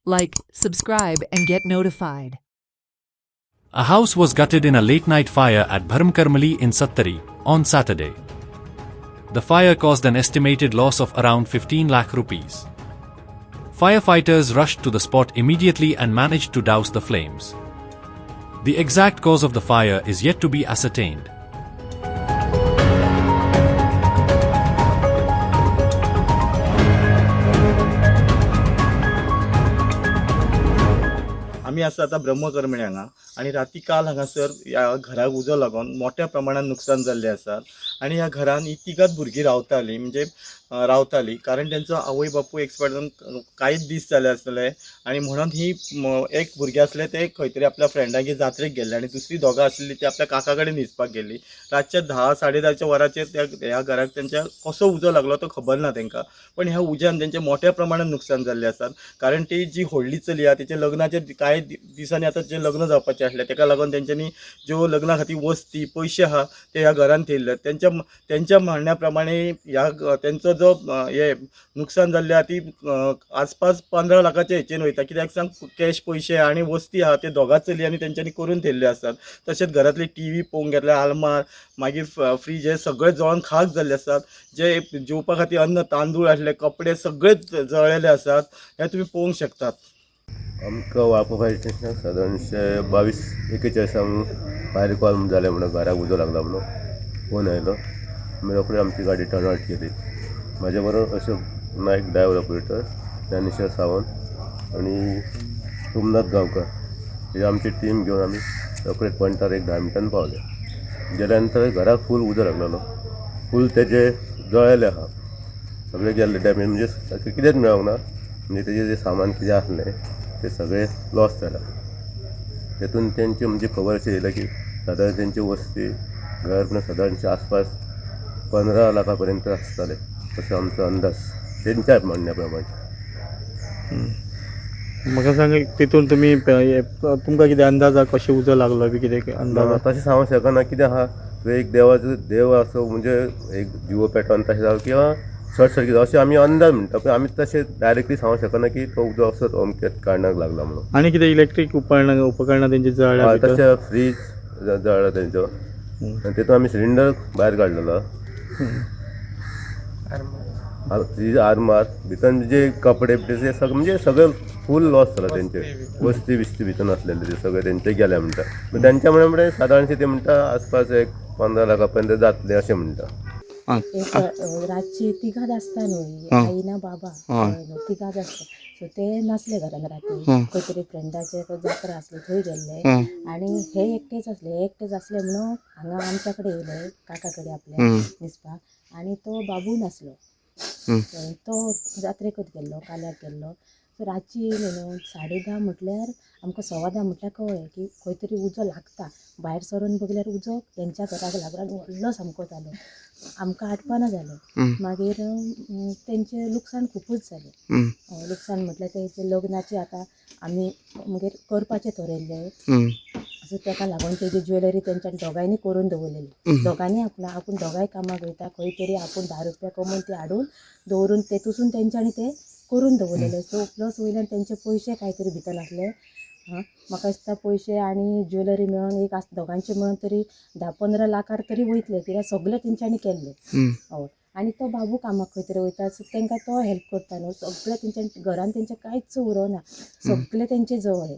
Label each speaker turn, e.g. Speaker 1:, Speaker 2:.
Speaker 1: Like, subscribe, and get notified.
Speaker 2: A house was gutted in a late-night fire at Bharamkarmali in Sattari on Saturday. The fire caused an estimated loss of around 15 lakh rupees. Firefighters rushed to the spot immediately and managed to douse the flames. The exact cause of the fire is yet to be ascertained.
Speaker 3: आम्ही असं आता ब्रह्मकर्मणी हांगा आणि राती काल हांगासर ह्या घराक उजो लागून मोठ्या प्रमाणात नुकसान जाल्लें आसा आणि ह्या घरान ही तिगात भुरगीं रावतालीं म्हणजे रावतालीं कारण तेंचो आवय बापूय एक्सपायर जावन कांयच दीस जाले आसले आणि म्हणून ही एक भुरगें आसलें ते खंय तरी आपल्या फ्रेंडागेर जात्रेक गेल्ले आणि दुसरी दोगां आसलेलीं ती आपल्या काका कडेन न्हिदपाक गेल्लीं. रातच्या 10-10:30 वरांचेर ह्या घराक तेंच्या कसो उजो लागलो तो खबर ना तेंकां, पण ह्या उज्यान तेंचें मोठ्या प्रमाणात नुकसान जाल्लें आसा. कारण ती जी व्हडली चली आहा तिच्या लग्नाचे कांय दिसांनी आतां जे लग्न जावपाचें आसलें तेका लागून तेंच्यांनी ज्यो लग्ना खातीर वस्ती पयशे आहा ते ह्या घरान थेयल्ले. त्यांच्या म्हणण्या प्रमाणे ह्या तेंचो जो हे नुकसान जाल्लें आहा ती आसपास 15 लाखाच्या हेचेर वयता. कित्याक सांग कॅश पयशे आनी वस्ती आहा ते दोगां चलयांनी तेंच्यांनी करून थेयल्ले आसात. तशेंच घरांतली टीव्ही पळोवंक गेल्यार आलमार मागीर फ्रीज हे सगळे जळोन खाक जाल्ले आसात. जे जेवपा खातीर अन्न तांदूळ आसले कपडे सगळे जळलेले आसात हे तुमी पळोवंक शकतात.
Speaker 4: आमकां वापरपाचें सादारणशे 22-41 भायर कॉल जालें म्हणून घराक उजो लागला म्हणून फोन आयलो. आमी रोखडे आमची गाडी टर्न आउट केली. म्हाजे बरोबर अशोक नायक ड्रायव्हर ऑपरेटर, ज्ञानेश्वर सावंत आणि सोमनाथ गांवकर ही आमची टीम घेवन आमी रोखडे पॉयंटार एक 10 मिनटान पावले. गेल्या नंतर घराक फूल उजो लागलेलो. फूल तेजे जळेले आहा, सगळे गेल्ले डॅमेज म्हणजे कितेंच मेळोंक ना. म्हणजे तेजें जें सामान कितें आसलें ते सगळे लॉस जाला. तेतून तेंचे म्हणजे खबर अशें येयलें की सादारण तेंची वस्ती घर सादारणचे आसपास 15 लाखा पर्यंत आसताले असो आमचो अंदाज तेंच्या म्हणण्या प्रमाणे.
Speaker 5: म्हाका सांग तितून तुमी तुमकां कितें अंदाज आहा कशें उजो लागलो बी कितें अंदाज
Speaker 4: तशें सांगूंक शकना कितें आहा एक देवाचो देव असो म्हणजे एक जिवो पेटोवन तशें जावं किंवा शॉर्ट सर्कीट अशें आमी अंदाज म्हणटा. पण आमी तशें डायरेक्टली सांगूंक शकना की तो उजो असोच अमकेच कारणाक लागला म्हणून.
Speaker 5: आनी कितें इलेक्ट्रीक उपकरणां तेंची जळ्ळ्या
Speaker 4: तशें फ्रीज जळ्ळो तेंचो. तेतून आमी सिलिंडर भायर काडलेलो. फ्रीज आरमार भितर जे कपडे बिपडे सगळे म्हणजे सगळें फूल लॉस जाला तेंचे. वस्ती बिस्ती भितर आसलेले ते सगळे तेंचे गेले म्हणटा. तेंच्या म्हणल्यार सादारणशे ते म्हणटा आसपास एक 15 लाखा पर्यंत जातले अशें म्हणटा.
Speaker 6: रातची तिगात आसता न्हू, आई ना बाबा तिगात आसता. सो ते नसले घरान राती खंय तरी फ्रेंडाचे जात्रा आसली थंय गेल्ले आणि हे एकटेच असले म्हणून हांगा आमच्या कडेन येयले काका कडेन आपल्या न्हिदपाक आणि तो बाबू नासलो. तो जात्रेकूच गेल्लो काल्याक गेल्लो. सो रातची येयली न्हू 10:30 म्हटल्यार आमकां 10:15 म्हटल्यार कळ्ळें की खंय तरी उजो लागता. भायर सरून बघल्यार उजो तेंच्या घराक लागला व्हडलो सामको जालो. आमकां आठवना जालें. मागीर तेंचें लुकसाण खूबच जालें. लुकसाण म्हटल्यार तेंचे लग्नाचे आतां आमी मागीर करपाचें थरयल्लें. सो तेका लागून तेजी ज्वेलरी तेंच्यान दोगांयनी करून दवरलेली. दोगांनी आपूण दोगांय कामाक वयता खंय तरी आपूण 10 रुपया कमोवन ती हाडून दवरून तेतून तेंच्यांनी ते करून दवरलेले. सो प्लस वयल्यान तेंचे पयशे कांय तरी भितर आसले. म्हाका दिसता पयशे आनी ज्वेलरी मेळोन एक दोगांचे मेळोन तरी 10-15 लाखार तरी वयतले कित्याक सगळे तेंच्यांनी केल्ले. हय आनी तो बाबू कामाक खंय तरी वयता सो तेंकां तो हेल्प करता न्हू. सगळे तेंच्या घरान तेंचे कांयच उरोना, सगळे तेंचे जवळ